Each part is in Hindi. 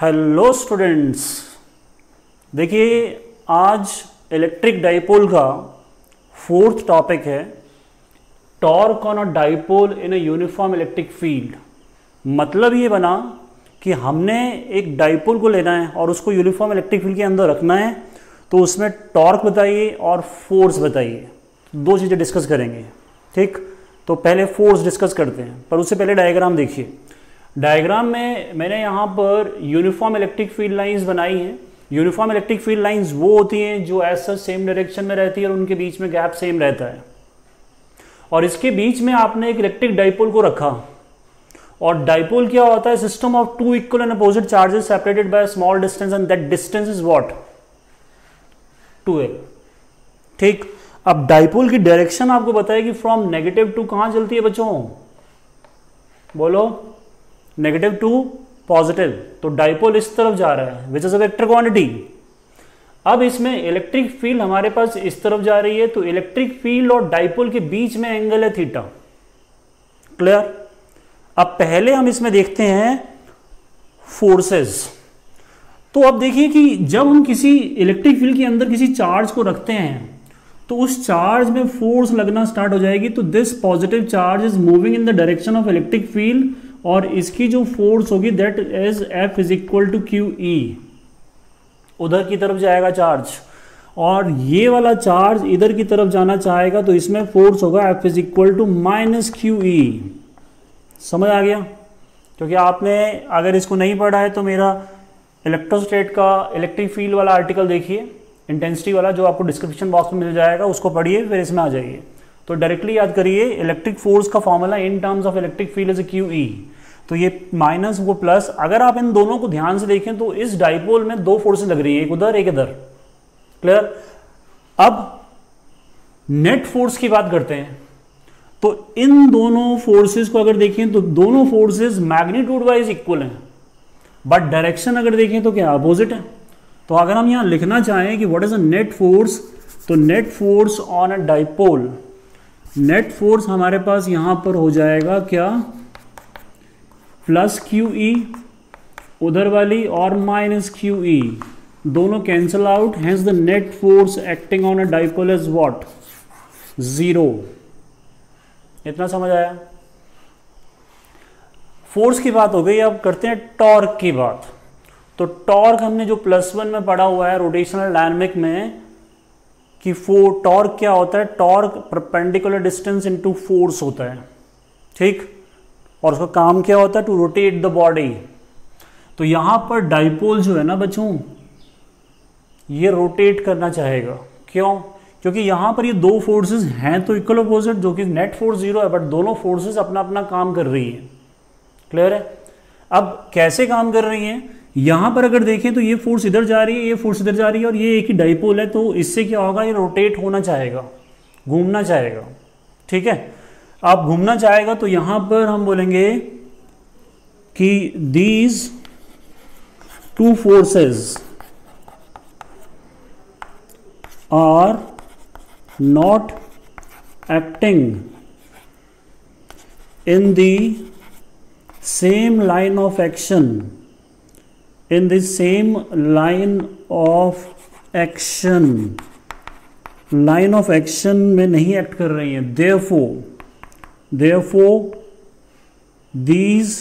हेलो स्टूडेंट्स, देखिए आज इलेक्ट्रिक डाइपोल का फोर्थ टॉपिक है torque on a dipole in a uniform electric field. मतलब ये बना कि हमने एक डाइपोल को लेना है और उसको यूनिफॉर्म इलेक्ट्रिक फील्ड के अंदर रखना है, तो उसमें टॉर्क बताइए और फोर्स बताइए। दो चीज़ें डिस्कस करेंगे, ठीक। तो पहले फोर्स डिस्कस करते हैं, पर उससे पहले डायग्राम देखिए। डायग्राम में मैंने यहाँ पर यूनिफॉर्म इलेक्ट्रिक फील्ड लाइंस बनाई हैं। यूनिफॉर्म इलेक्ट्रिक फील्ड लाइंस वो होती हैं जो ऐसा सेम डायरेक्शन में रहती है और उनके बीच में गैप सेम रहता है, और इसके बीच में आपने एक इलेक्ट्रिक डाइपोल को रखा। और डाइपोल क्या होता है? System of two equal and opposite charges separated by small distance and that distance is what? 2l। ठीक। अब डाइपोल की डायरेक्शन आपको बताएगी फ्रॉम नेगेटिव टू कहां चलती है बच्चों? बोलो। Negative to positive. तो डाइपोल इस तरफ जा रहा है, which is a vector quantity. अब इसमें इलेक्ट्रिक फील्ड हमारे पास इस तरफ जा रही है, तो इलेक्ट्रिक फील्ड और डाइपोल के बीच में एंगल है थीटा। क्लियर? अब पहले हम इसमें देखते हैं फोर्सेस। तो अब देखिए कि जब हम किसी इलेक्ट्रिक फील्ड के अंदर किसी चार्ज को रखते हैं तो उस चार्ज में फोर्स लगना स्टार्ट हो जाएगी। तो this positive charge is moving in the direction of electric field, और इसकी जो फोर्स होगी that is F is equal to QE। उधर की तरफ जाएगा चार्ज, और ये वाला चार्ज इधर की तरफ जाना चाहेगा, तो इसमें फोर्स होगा F is equal to minus QE। समझ आ गया? क्योंकि आपने अगर इसको नहीं पढ़ा है तो मेरा इलेक्ट्रोस्टैट का इलेक्ट्रिक फील्ड वाला आर्टिकल देखिए, इंटेंसिटी वाला, जो आपको डिस्क्रिप्शन बॉक्स में मिल जाएगा, उसको पढ़िए, फिर इसमें आ जाइए। तो डायरेक्टली याद करिए, इलेक्ट्रिक फोर्स का formula in terms of electric field is QE। तो ये माइनस वो प्लस। अगर आप इन दोनों को ध्यान से देखें तो इस डाइपोल में दो फोर्सेस लग रही है, एक उधर एक इधर। क्लियर? अब नेट फोर्स की बात करते हैं। तो इन दोनों फोर्सेस को अगर देखें तो दोनों फोर्सेस मैग्नीट्यूड वाइज इक्वल हैं, बट डायरेक्शन अगर देखें तो क्या अपोजिट है। तो अगर हम यहां लिखना चाहें कि what is a net force, तो net force on a dipole, net force हमारे पास यहां पर हो जाएगा क्या? प्लस QE उधर वाली और माइनस QE, दोनों cancel out. Hence the net force acting on a dipole is what? 0। इतना समझ आया? फोर्स की बात हो गई। अब करते हैं टॉर्क की बात। तो टॉर्क हमने जो +1 में पढ़ा हुआ है रोटेशनल डायनामिक में कि टॉर्क क्या होता है? Torque perpendicular distance into force होता है, ठीक। और उसका काम क्या होता है? To rotate the body. तो यहां पर डाइपोल जो है ना बच्चों, ये रोटेट करना चाहेगा। क्यों? क्योंकि यहां पर ये दो फोर्सेस हैं तो इक्वल अपोजिट, जो कि नेट फोर्स 0 है, बट दोनों फोर्सेस अपना अपना काम कर रही है। क्लियर है? अब कैसे काम कर रही हैं? यहां पर अगर देखें तो ये फोर्स इधर जा रही है, ये फोर्स इधर जा रही है, और ये एक ही डाइपोल है, तो इससे क्या होगा? ये रोटेट होना चाहेगा, घूमना चाहेगा, ठीक है। अब घूमना चाहेगा तो यहां पर हम बोलेंगे कि these two forces are not acting in the same line of action, in the same line of action, line of action में नहीं एक्ट कर रही हैं। therefore these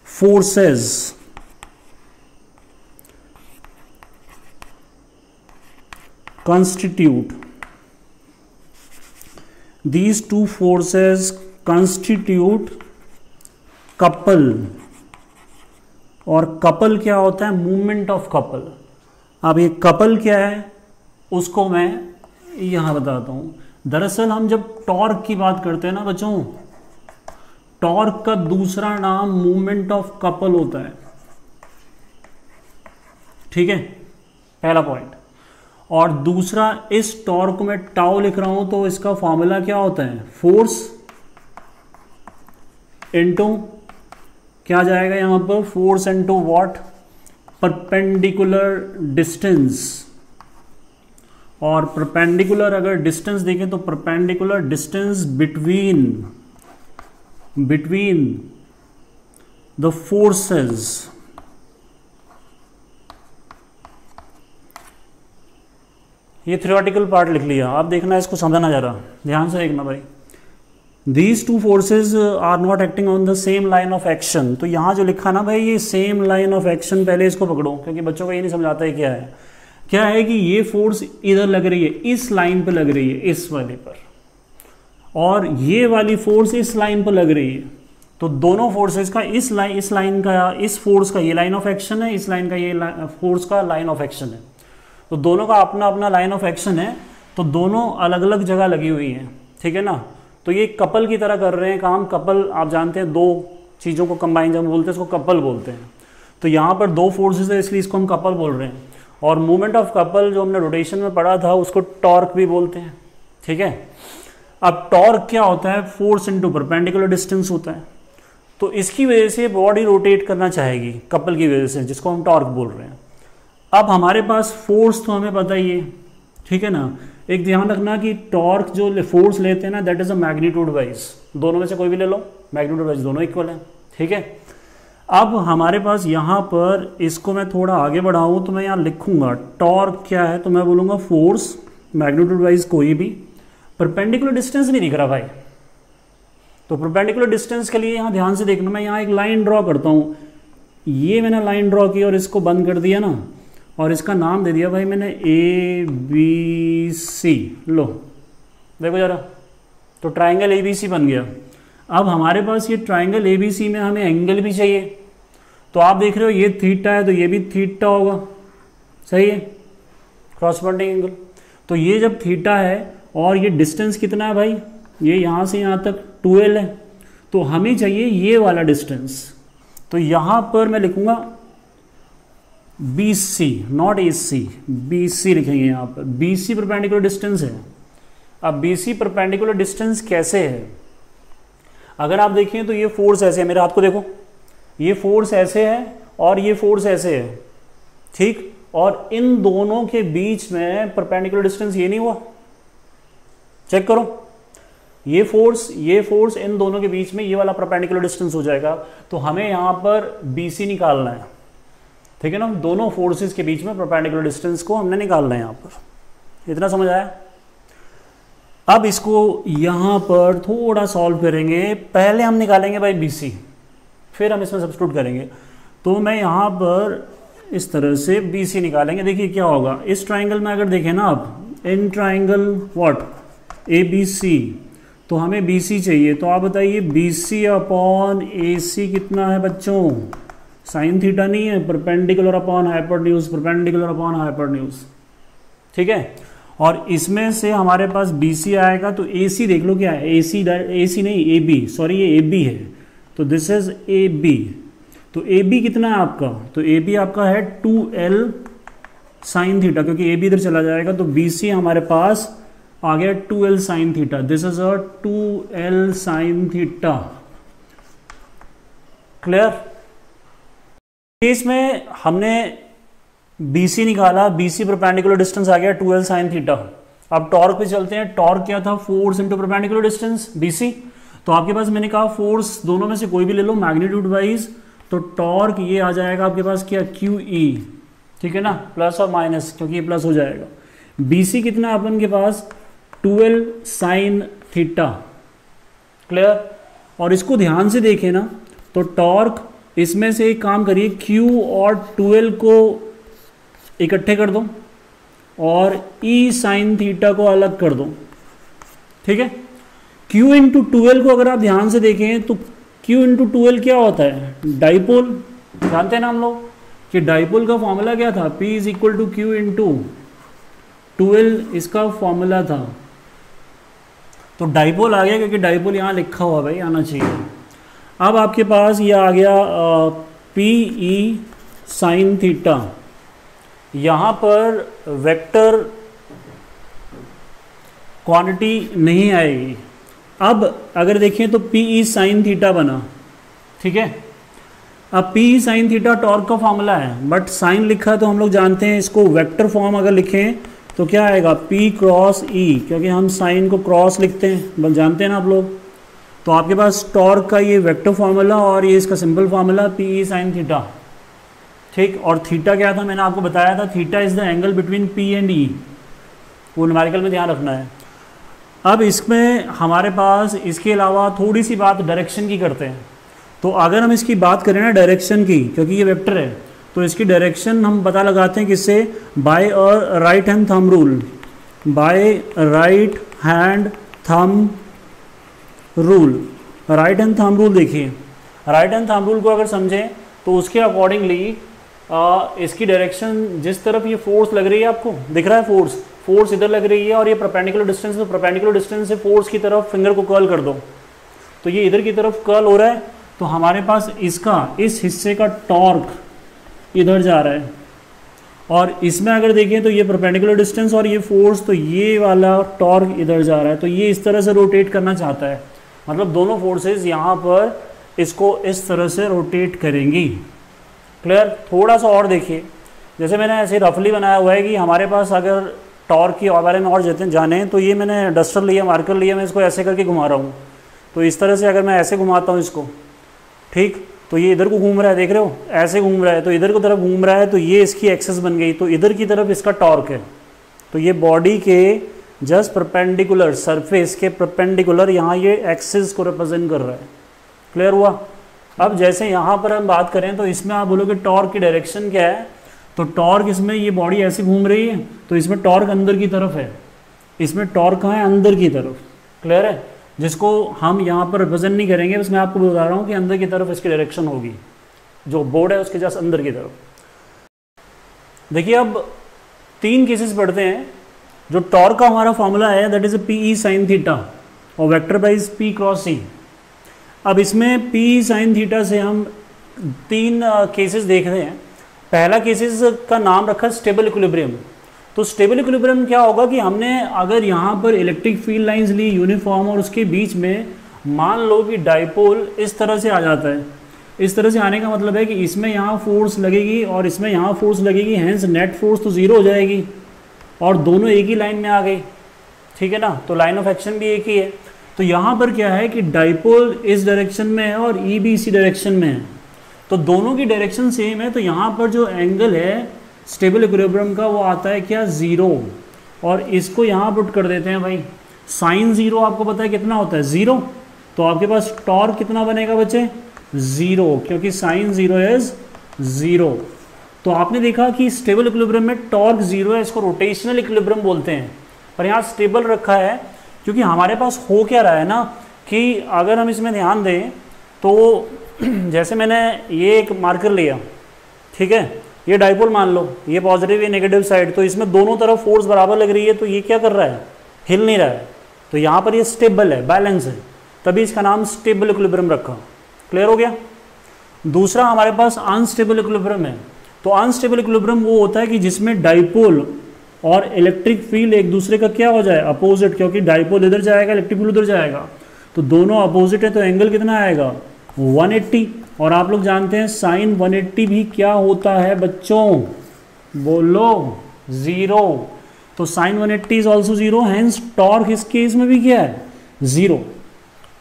forces these two forces constitute couple। और कपल क्या होता है? Movement of couple. अब ये कपल क्या है उसको मैं यहां बताता हूं। दरअसल हम जब टॉर्क की बात करते हैं ना बच्चों, टॉर्क का दूसरा नाम मूवमेंट ऑफ कपल होता है, ठीक है, पहला पॉइंट। और दूसरा, इस टॉर्क में टाउ लिख रहा हूं तो इसका फॉर्मूला क्या होता है? फोर्स इनटू क्या जाएगा यहां पर? Force into what? Perpendicular distance. और परपेंडिकुलर अगर डिस्टेंस देखें तो perpendicular distance between the forces ये थ्योरेटिकल पार्ट लिख लिया, आप देखना इसको समझना जरा, ध्यान से देखना भाई। These two forces are not acting on the same line of action. तो यहाँ जो लिखा ना भाई, ये सेम लाइन ऑफ एक्शन, पहले इसको पकड़ो क्योंकि बच्चों को ये नहीं समझाता है क्या है। क्या है कि ये फोर्स इधर लग रही है, इस लाइन पे लग रही है, इस वाले पर, और ये वाली फोर्स इस लाइन पर लग रही है। तो दोनों फोर्सेस का इस लाइन का, इस फोर्स का ये लाइन ऑफ एक्शन है, इस लाइन का ये फोर्स का लाइन ऑफ एक्शन है। तो दोनों का अपना अपना लाइन ऑफ एक्शन है, तो दोनों अलग अलग जगह लगी हुई हैं, ठीक है ना। तो ये कपल की तरह कर रहे हैं काम। कपल आप जानते हैं, दो चीज़ों को कंबाइन जब बोलते हैं इसको कपल बोलते हैं। तो यहाँ पर दो फोर्सेस है, इसलिए इसको हम कपल बोल रहे हैं। और मूवमेंट ऑफ कपल जो हमने रोटेशन में पढ़ा था उसको टॉर्क भी बोलते हैं, ठीक है। अब टॉर्क क्या होता है, फोर्स इनटू परपेंडिकुलर डिस्टेंस होता है। तो इसकी वजह से बॉडी रोटेट करना चाहेगी कपल की वजह से, जिसको हम टॉर्क बोल रहे हैं। अब हमारे पास फोर्स तो हमें पता ही है, ठीक है ना। एक ध्यान रखना कि टॉर्क जो फोर्स लेते हैं ना, that is a magnitude wise. दोनों में से कोई भी ले लो, मैग्नीट्यूड वाइज दोनों इक्वल है, ठीक है। अब हमारे पास यहाँ पर, इसको मैं थोड़ा आगे बढ़ाऊँ तो मैं यहाँ लिखूंगा टॉर्क क्या है, तो मैं बोलूँगा फोर्स मैग्नीट्यूड वाइज कोई भी। परपेंडिकुलर डिस्टेंस नहीं दिख रहा भाई, तो परपेंडिकुलर डिस्टेंस के लिए यहाँ ध्यान से देखना। मैं यहाँ एक लाइन ड्रॉ करता हूँ, ये मैंने लाइन ड्रॉ की और इसको बंद कर दिया ना, और इसका नाम दे दिया भाई मैंने ABC। लो देखो जरा, तो ट्राइंगल ABC बन गया। अब हमारे पास ये ट्राइंगल ABC में हमें एंगल भी चाहिए। तो आप देख रहे हो ये थीटा है, तो ये भी थीटा होगा, सही है, क्रॉसपोंडिंग एंगल। तो ये जब थीटा है और ये डिस्टेंस कितना है भाई, ये यहाँ से यहाँ तक 12 है, तो हमें चाहिए ये वाला डिस्टेंस। तो यहाँ पर मैं लिखूंगा BC, नॉट AC, BC लिखेंगे यहाँ पर। BC परपेंडिकुलर डिस्टेंस है। अब BC परपेंडिकुलर डिस्टेंस कैसे है, अगर आप देखें तो ये फोर्स ऐसे है, मेरे हाथ को देखो, ये फोर्स ऐसे है और ये फोर्स ऐसे है, ठीक। और इन दोनों के बीच में परपेंडिकुलर डिस्टेंस ये नहीं हुआ, चेक करो, ये फोर्स इन दोनों के बीच में ये वाला परपेंडिकुलर डिस्टेंस हो जाएगा। तो हमें यहाँ पर BC निकालना है, ठीक है ना। दोनों फोर्सेस के बीच में परपेंडिकुलर डिस्टेंस को हमने निकालना है यहाँ पर। इतना समझ आया। अब इसको यहाँ पर थोड़ा सॉल्व करेंगे। पहले हम निकालेंगे भाई BC, फिर हम इसमें सब्स्टिट्यूट करेंगे। तो मैं यहाँ पर इस तरह से BC निकालेंगे। देखिए क्या होगा, इस ट्राइंगल में अगर देखें ना आप, इन ट्राइंगल व्हाट ABC, तो हमें BC चाहिए। तो आप बताइए BC अपॉन AC कितना है बच्चों, साइन थीटा नहीं है, perpendicular upon hypotenuse, perpendicular upon hypotenuse, ठीक है। और इसमें से हमारे पास BC आएगा, तो AC देख लो क्या है, AC नहीं AB, सॉरी ये AB है, तो दिस इज AB। तो AB कितना है आपका, तो AB आपका है 2L साइन थीटा, क्योंकि AB इधर चला जाएगा, तो BC हमारे पास आ गया 2L sine theta. This is a 2L sine theta. Clear. Case में हमने BC निकाला, BC परपेंडिकुलर डिस्टेंस आ गया 2L साइन थीटा। अब टॉर्क पे चलते हैं। टॉर्क क्या था, force into perpendicular distance BC। तो आपके पास मैंने कहा फोर्स दोनों में से कोई भी ले लो मैग्नीट्यूड वाइज, तो टॉर्क ये आ जाएगा आपके पास क्या, QE, ठीक है ना, प्लस और माइनस, क्योंकि ये प्लस हो जाएगा। BC कितना है अपन के पास, 2L साइन थीटा। क्लियर। और इसको ध्यान से देखें ना, तो टॉर्क, इसमें से एक काम करिए, Q और 2L को इकट्ठे कर दो और E साइन थीटा को अलग कर दो, ठीक है। Q इंटू 2L को अगर आप ध्यान से देखें तो Q इंटू 2L क्या होता है, डाइपोल। जानते हैं ना हम लोग कि डाइपोल का फॉर्मूला क्या था, P is equal to Q into 2L, इसका फॉर्मूला था। तो डाइपोल आ गया, क्योंकि डाइपोल यहाँ लिखा हुआ भाई, आना चाहिए। अब आपके पास ये आ गया PE साइन थीटा। यहाँ पर वेक्टर क्वांटिटी नहीं आएगी। अब अगर देखें तो PE साइन थीटा बना, ठीक है। अब PE साइन थीटा टॉर्क का फॉर्मूला है, बट साइन लिखा है तो हम लोग जानते हैं इसको वेक्टर फॉर्म अगर लिखें तो क्या आएगा, P क्रॉस E, क्योंकि हम साइन को क्रॉस लिखते हैं, बस जानते हैं ना आप लोग। तो आपके पास टॉर्क का ये वेक्टर फॉर्मूला और ये इसका simple formula PE sine theta, ठीक। और थीटा क्या था, मैंने आपको बताया था, theta is the angle between P and E। वो न्यूमेरिकल में ध्यान रखना है। अब इसमें हमारे पास इसके अलावा थोड़ी सी बात डायरेक्शन की करते हैं। तो अगर हम इसकी बात करें ना डायरेक्शन की, क्योंकि ये वेक्टर है, तो इसकी डायरेक्शन हम पता लगाते हैं किससे, by a right hand thumb rule. By right hand thumb rule, right hand thumb rule देखिए, राइट हैंड थंब रूल को अगर समझें तो उसके अकॉर्डिंगली इसकी डायरेक्शन, जिस तरफ ये फोर्स लग रही है, आपको दिख रहा है फोर्स इधर लग रही है और ये परपेंडिकुलर डिस्टेंस, तो परपेंडिकुलर डिस्टेंस से फोर्स की तरफ फिंगर को कर्ल कर दो, तो ये इधर की तरफ कर्ल हो रहा है, तो हमारे पास इसका इस हिस्से का टॉर्क इधर जा रहा है। और इसमें अगर देखें तो ये परपेंडिकुलर डिस्टेंस और ये फोर्स, तो ये वाला टॉर्क इधर जा रहा है, तो ये इस तरह से रोटेट करना चाहता है, मतलब दोनों फोर्सेस यहाँ पर इसको इस तरह से रोटेट करेंगी। क्लियर? थोड़ा सा और देखिए, जैसे मैंने ऐसे रफली बनाया हुआ है कि हमारे पास अगर टॉर्क के बारे में और जाने, तो ये मैंने डस्टर लिया, मार्कर लिया, मैं इसको ऐसे करके घुमा रहा हूँ, तो इस तरह से अगर मैं ऐसे घुमाता हूँ इसको, ठीक, तो ये इधर को घूम रहा है, देख रहे हो, ऐसे घूम रहा है, तो इधर की तरफ घूम रहा है, तो ये इसकी एक्सेस बन गई, तो इधर की तरफ इसका टॉर्क है, तो ये बॉडी के जस्ट परपेंडिकुलर, सरफेस के परपेंडिकुलर यहाँ ये एक्सिस को रिप्रेजेंट कर रहा है। क्लियर हुआ? अब जैसे यहाँ पर हम बात करें तो इसमें आप बोलोगे टॉर्क की डायरेक्शन क्या है, तो टॉर्क इसमें ये बॉडी ऐसे घूम रही है, तो इसमें टॉर्क अंदर की तरफ है, इसमें टॉर्क कहाँ है, अंदर की तरफ। क्लियर है? जिसको हम यहाँ पर रिप्रेजेंट नहीं करेंगे, बस मैं आपको बता रहा हूँ कि अंदर की तरफ इसकी डायरेक्शन होगी, जो बोर्ड है उसके जस्ट अंदर की तरफ। देखिए अब 3 केसेस पढ़ते हैं। जो टॉर्क का हमारा फॉर्मूला है that is P E sine theta और वेक्टर बाइज पी क्रॉस सी। अब इसमें पी साइन थीटा से हम 3 केसेस देख रहे हैं। पहला केसेस का नाम रखा स्टेबल इक्विलिब्रियम। तो स्टेबल इक्विलिब्रियम क्या होगा कि हमने अगर यहाँ पर इलेक्ट्रिक फील्ड लाइंस ली यूनिफॉर्म और उसके बीच में मान लो कि डाइपोल इस तरह से आ जाता है। इस तरह से आने का मतलब है कि इसमें यहाँ फोर्स लगेगी और इसमें यहाँ फोर्स लगेगी, हैंस नेट फोर्स तो ज़ीरो हो जाएगी और दोनों एक ही लाइन में आ गई। ठीक है ना, तो लाइन ऑफ एक्शन भी एक ही है। तो यहाँ पर क्या है कि डाइपोल इस डायरेक्शन में है और ई भी इसी डायरेक्शन में है, तो दोनों की डायरेक्शन सेम है। तो यहाँ पर जो एंगल है स्टेबल इक्विलिब्रियम का वो आता है क्या, 0। और इसको यहाँ पुट कर देते हैं भाई, साइन 0 आपको पता है कितना होता है, 0। तो आपके पास टॉर्क कितना बनेगा बच्चे, 0, क्योंकि साइन 0 इज 0। तो आपने देखा कि स्टेबल इक्विलिब्रियम में टॉर्क 0 है, इसको रोटेशनल इक्विलिब्रियम बोलते हैं। पर यहाँ स्टेबल रखा है क्योंकि हमारे पास हो क्या रहा है ना कि अगर हम इसमें ध्यान दें तो जैसे मैंने ये एक मार्कर लिया, ठीक है, ये डाइपोल मान लो, ये पॉजिटिव ये नेगेटिव साइड, तो इसमें दोनों तरफ फोर्स बराबर लग रही है, तो ये क्या कर रहा है, हिल नहीं रहा है। तो यहाँ पर ये स्टेबल है, बैलेंस है, तभी इसका नाम स्टेबल इक्विलिब्रियम रखा। क्लियर हो गया। दूसरा हमारे पास अनस्टेबल इक्विलिब्रियम है। तो अनस्टेबल इक्विलिब्रियम वो होता है कि जिसमें डाइपोल और इलेक्ट्रिक फील्ड एक दूसरे का क्या हो जाए, अपोजिट, क्योंकि डाइपोल इधर जाएगा इलेक्ट्रिक फील्ड उधर जाएगा, तो दोनों अपोजिट है, तो एंगल कितना आएगा, 180। और आप लोग जानते हैं साइन 180 भी क्या होता है बच्चों, बोलो 0। तो sine 180 is also 0, hence torque इस केस में भी क्या है, 0।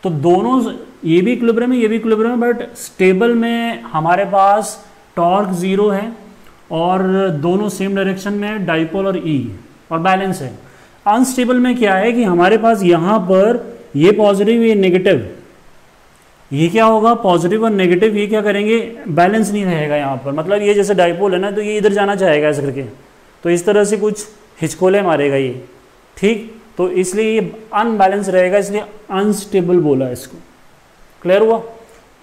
तो दोनों, ये भी इक्विलिब्रियम है ये भी इक्विलिब्रियम है, बट स्टेबल में हमारे पास टॉर्क 0 है और दोनों सेम डायरेक्शन में, डाइपोल और ई, और बैलेंस है। अनस्टेबल में क्या है कि हमारे पास यहाँ पर ये पॉजिटिव ये नेगेटिव, ये क्या होगा, पॉजिटिव और नेगेटिव, ये क्या करेंगे, बैलेंस नहीं रहेगा यहाँ पर। मतलब ये जैसे डाइपोल है ना, तो ये इधर जाना चाहेगा ऐसे करके, तो इस तरह से कुछ हिचकोले मारेगा ये, ठीक, तो इसलिए ये अनबैलेंस रहेगा, इसलिए अनस्टेबल बोला इसको। क्लियर हुआ।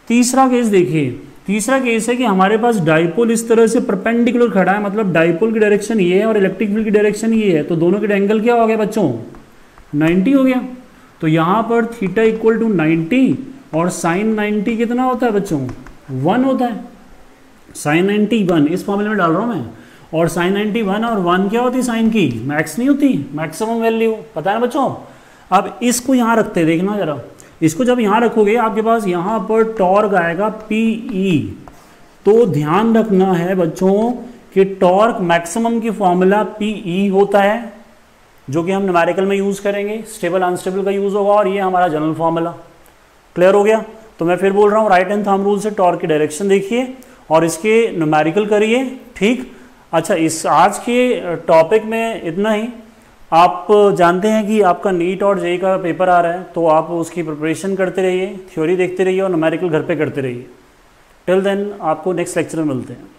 तीसरा केस देखिए, तीसरा केस है कि हमारे पास डाइपोल इस तरह से परपेंडिकुलर खड़ा है, मतलब डाइपोल की डायरेक्शन ये है और इलेक्ट्रिक फील्ड की डायरेक्शन ये है, तो दोनों के एंगल क्या हो गया बच्चों, 90 हो गया। तो यहाँ पर थीटा इक्वल टू 90 और साइन 90 कितना होता है बच्चों, 1 होता है। साइन 90 1 इस फॉर्मूले में डाल रहा हूँ मैं, और साइन 90 1 और 1 क्या होती है साइन की, मैक्स नहीं होती, मैक्सिमम वैल्यू, पता है ना बच्चों। अब इसको यहाँ रखते हैं, देखना जरा, इसको जब यहाँ रखोगे आपके पास यहाँ पर टॉर्क आएगा PE। तो ध्यान रखना है बच्चों कि टॉर्क मैक्सिमम की फॉर्मूला PE होता है, जो कि हम न्यूमेरिकल में यूज़ करेंगे, स्टेबल अनस्टेबल का यूज़ होगा, और ये हमारा जनरल फॉर्मूला। क्लियर हो गया। तो मैं फिर बोल रहा हूँ, राइट हैंड थंब रूल से टॉर्क की डायरेक्शन देखिए और इसके न्यूमेरिकल करिए, ठीक। अच्छा, इस आज के टॉपिक में इतना ही। आप जानते हैं कि आपका नीट और जेई का पेपर आ रहा है, तो आप उसकी प्रिपरेशन करते रहिए, थ्योरी देखते रहिए और न्यूमेरिकल घर पे करते रहिए। टिल देन आपको नेक्स्ट लेक्चर में मिलते हैं।